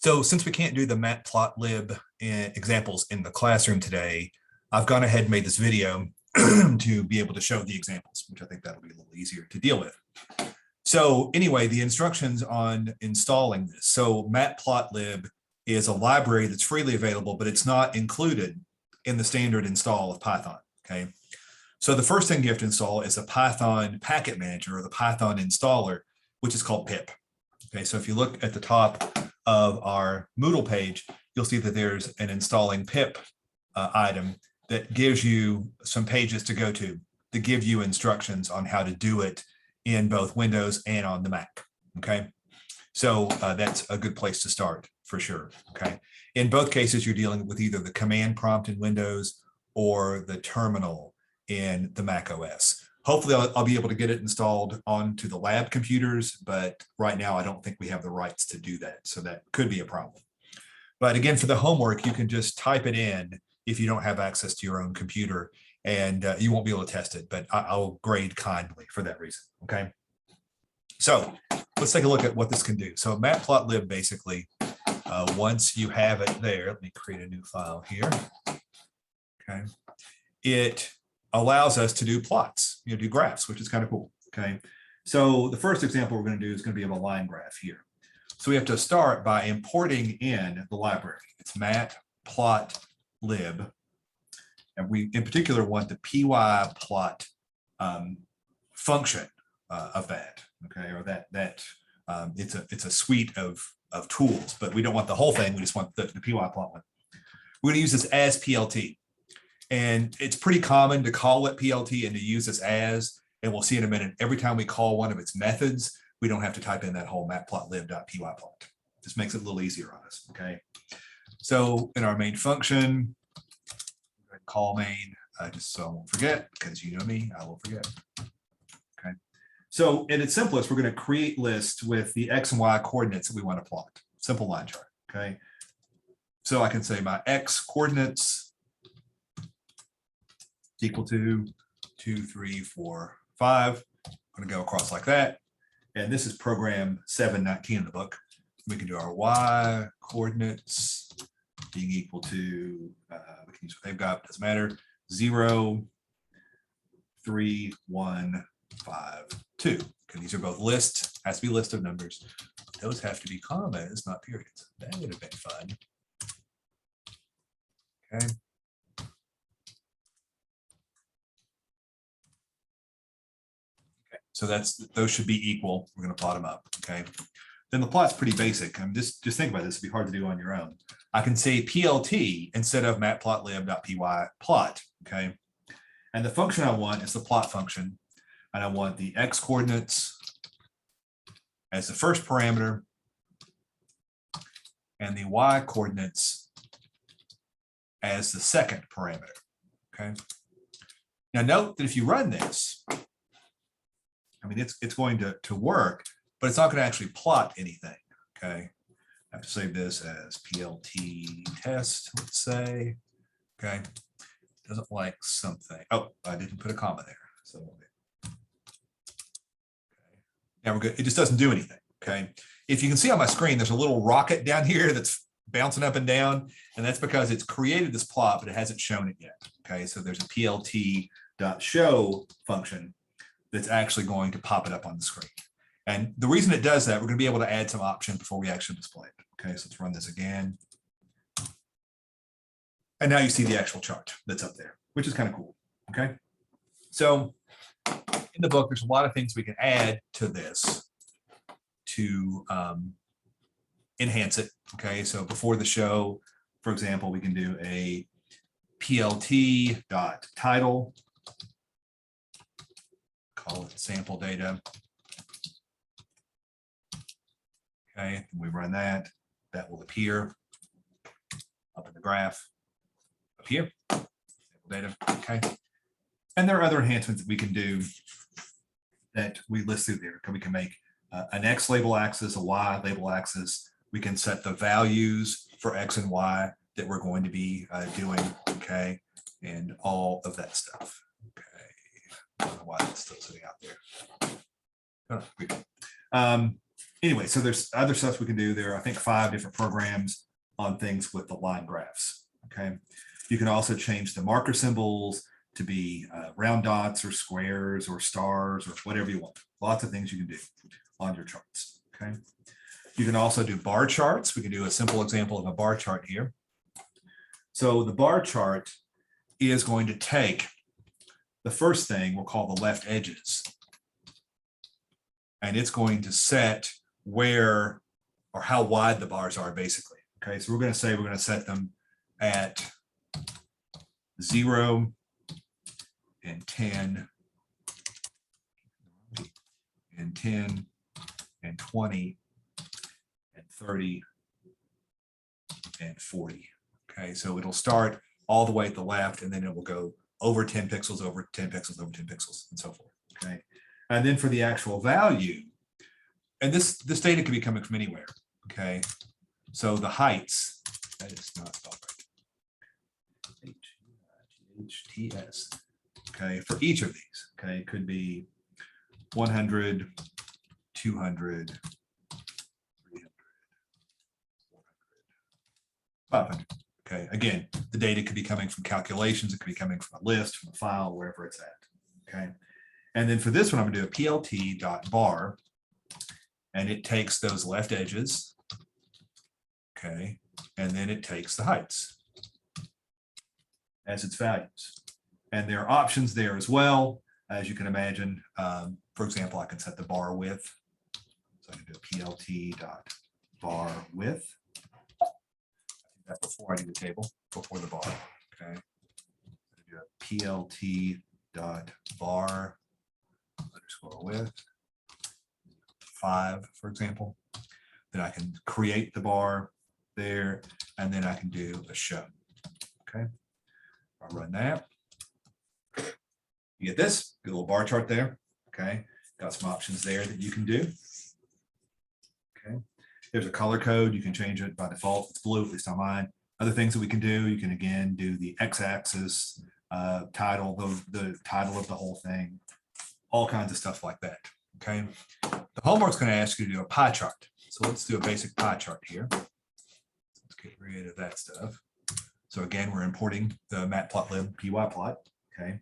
So since we can't do the MatPlotLib examples in the classroom today, I've gone ahead and made this video to be able to show the examples, which I think that'll be a little easier to deal with. So anyway, the instructions on installing this. So MatPlotLib is a library that's freely available, but it's not included in the standard install of Python, okay? So the first thing you have to install is a Python package manager or the Python installer, which is called pip. Okay, so if you look at the top of our Moodle page, you'll see that there's an installing pip item that gives you some pages to go to give you instructions on how to do it in both Windows and on the Mac. Okay, so that's a good place to start for sure. Okay, in both cases, you're dealing with either the command prompt in Windows or the terminal in the Mac OS. Hopefully I'll be able to get it installed onto the lab computers, but right now I don't think we have the rights to do that. So that could be a problem. But again, for the homework, you can just type it in if you don't have access to your own computer, and you won't be able to test it, but I'll grade kindly for that reason, okay? So let's take a look at what this can do. So MatPlotLib basically, once you have it there, let me create a new file here, okay? It allows us to do plots, do graphs, which is kind of cool, okay? So the first example we're going to do is going to be of a line graph here. So we have to start by importing in the library. It's MatPlotLib, and we in particular want the pyplot function of that, okay? Or that it's a suite of tools, but we don't want the whole thing. We just want the pyplot one. We're going to use this as PLT. And it's pretty common to call it PLT and to use this as, and we'll see in a minute, every time we call one of its methods, we don't have to type in that whole matplotlib.pyplot. This makes it a little easier on us, okay? So in our main function, call main, just so I won't forget, because you know me, I will forget, okay? So in its simplest, we're gonna create lists with the X and Y coordinates that we want to plot, simple line chart, okay? So I can say my X coordinates equal to 2, 3, 4, 5. I'm going to go across like that. And this is program 719 in the book. We can do our Y coordinates being equal to, we can use what they've got, doesn't matter, 0, 3, 1, 5, 2. Okay, these are both lists, has to be list of numbers. Those have to be commas, not periods. That would have been fun. Okay. So those should be equal. We're going to plot them up, okay? Then the plot's pretty basic. Just think about this. It'd be hard to do on your own. I can say PLT instead of matplotlib.pyplot, okay? And the function I want is the plot function, and I want the X coordinates as the first parameter and the Y coordinates as the second parameter, okay? Now note that if you run this, I mean, it's going to work, but it's not going to actually plot anything, okay? I have to save this as PLT test, let's say, okay? Doesn't like something. Oh, I didn't put a comma there. So, okay. Now we're good. It just doesn't do anything, okay? If you can see on my screen, there's a little rocket down here that's bouncing up and down, and that's because it's created this plot, but it hasn't shown it yet, okay? So there's a PLT.show function that's actually going to pop it up on the screen. And the reason it does that, we're going to be able to add some options before we actually display it. Okay, so let's run this again. And now you see the actual chart that's up there, which is kind of cool. Okay, so in the book, there's a lot of things we can add to this to enhance it. Okay, so before the show, for example, we can do a PLT.title. Call it sample data. Okay, we run that. That will appear up in the graph up here. Sample data. Okay. And there are other enhancements that we can do that we list through there. We can make an X label axis, a Y label axis. We can set the values for X and Y that we're going to be doing. Okay, and all of that stuff. I don't know why it's still sitting out there. Oh, anyway, so there's other stuff we can do. There are, I think, 5 different programs on things with the line graphs. Okay. You can also change the marker symbols to be round dots or squares or stars or whatever you want. Lots of things you can do on your charts. Okay. You can also do bar charts. We can do a simple example of a bar chart here. So the bar chart is going to take the first thing we'll call the left edges. And it's going to set where or how wide the bars are basically. Okay, so we're going to say we're going to set them at 0 and 10 and 10 and 20 and 30 and 40. Okay, so it'll start all the way at the left and then it will go over 10 pixels, over 10 pixels, over 10 pixels, and so forth. Okay, and then for the actual value, and this data can be coming from anywhere. Okay, so the heights, that is not spelled right. HTS. Okay, for each of these. Okay, it could be 100, 200, 300, 400, 500. Okay, again, the data could be coming from calculations, it could be coming from a list, from a file, wherever it's at. Okay, and then for this one, I'm going to do a plt.bar, and it takes those left edges. Okay, and then it takes the heights as its values. And there are options there as well, as you can imagine. For example, I can set the bar width. So I can do a plt.bar width. That before I do the table, before the bar. Okay. Do a plt.bar underscore width 5, for example. Then I can create the bar there, and then I can do a show. Okay. I'll run that. You get this, get a little bar chart there. Okay. Got some options there that you can do. Okay. There's a color code. You can change it by default. It's blue, at least on mine. Other things that we can do, you can again do the x-axis, title, the title of the whole thing, all kinds of stuff like that. Okay. The homework's going to ask you to do a pie chart. So let's do a basic pie chart here. Let's get rid of that stuff. So again, we're importing the MatPlotLib pyplot. Okay.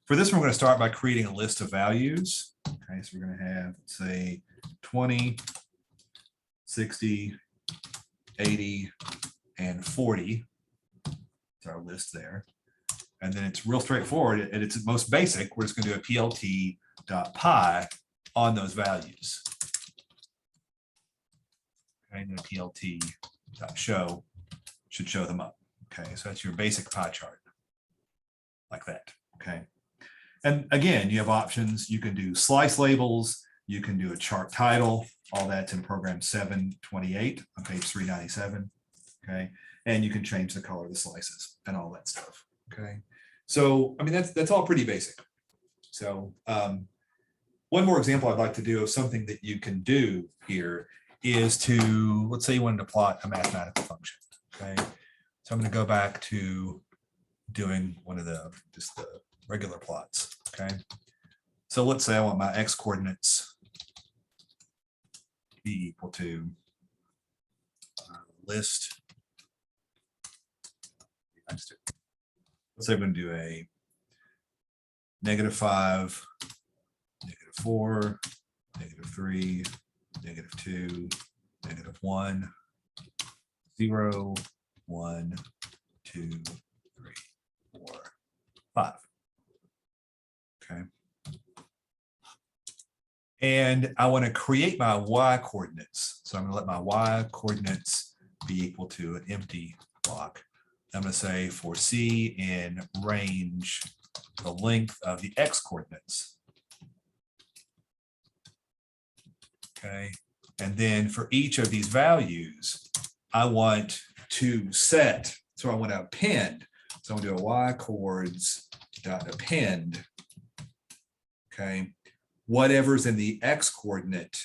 For this one, we're going to start by creating a list of values. Okay, so we're going to have, let's say, 20, 60, 80, and 40. It's our list there. And then it's real straightforward. At its most basic, we're just going to do a plt.py on those values. Okay, and then a plt.show should show them up. Okay, so that's your basic pie chart, like that. Okay. And again, you have options. You can do slice labels. You can do a chart title. All that's in program 728 on page 397. Okay. And you can change the color of the slices and all that stuff. Okay. So, I mean, that's all pretty basic. So one more example I'd like to do of something that you can do here is to, let's say you wanted to plot a mathematical function. Okay. So I'm going to go back to doing one of the, just the regular plots. Okay. So let's say I want my x coordinates to be equal to list. Let's say I'm going to do a -5, -4, -3, -2, -1, 0, 1, 2, 3, 4, 5. Okay. And I want to create my y coordinates. So I'm going to let my y coordinates be equal to an empty block. I'm going to say for C in range, the length of the x coordinates. Okay. And then for each of these values, I want to set, so I want to append. So I'm going to do a y coords dot append. Okay. Whatever's in the x coordinate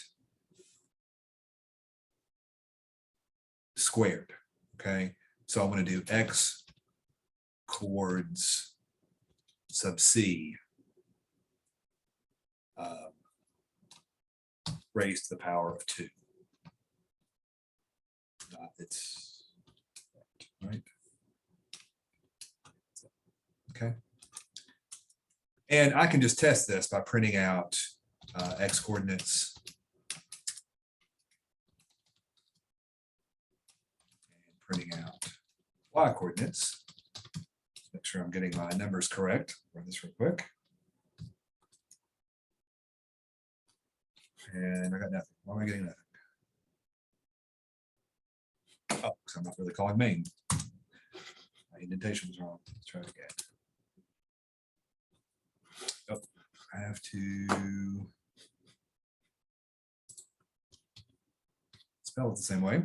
squared. Okay. So I'm going to do x coords sub c raised to the power of 2. It's right. Okay. And I can just test this by printing out x coordinates and printing out y coordinates. Make sure I'm getting my numbers correct. Run this real quick. And I got nothing. Why am I getting nothing? Oh, because I'm not really calling main. My indentation was wrong. Let's try it again. Oh, I have to spell it the same way.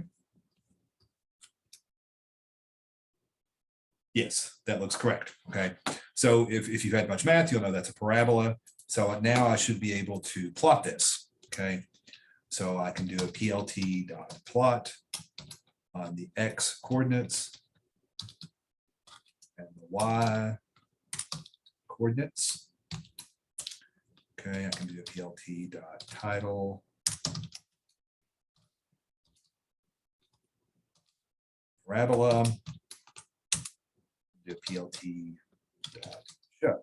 Yes, that looks correct. Okay. So if you've had much math, you'll know that's a parabola. So now I should be able to plot this. Okay. So I can do a PLT dot plot on the x coordinates and the y coordinates. Okay, I can do a PLT dot title parabola. Do a PLT dot show.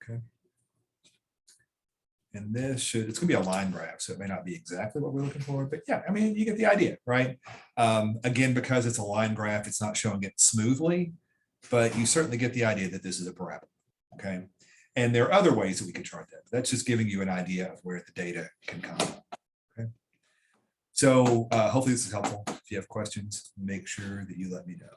Okay. And this should, it's going to be a line graph, so it may not be exactly what we're looking for, but yeah, I mean, you get the idea, right? Again, because it's a line graph, it's not showing it smoothly, but you certainly get the idea that this is a parabola, okay? And there are other ways that we could chart that. That's just giving you an idea of where the data can come from, okay? So hopefully this is helpful. If you have questions, make sure that you let me know.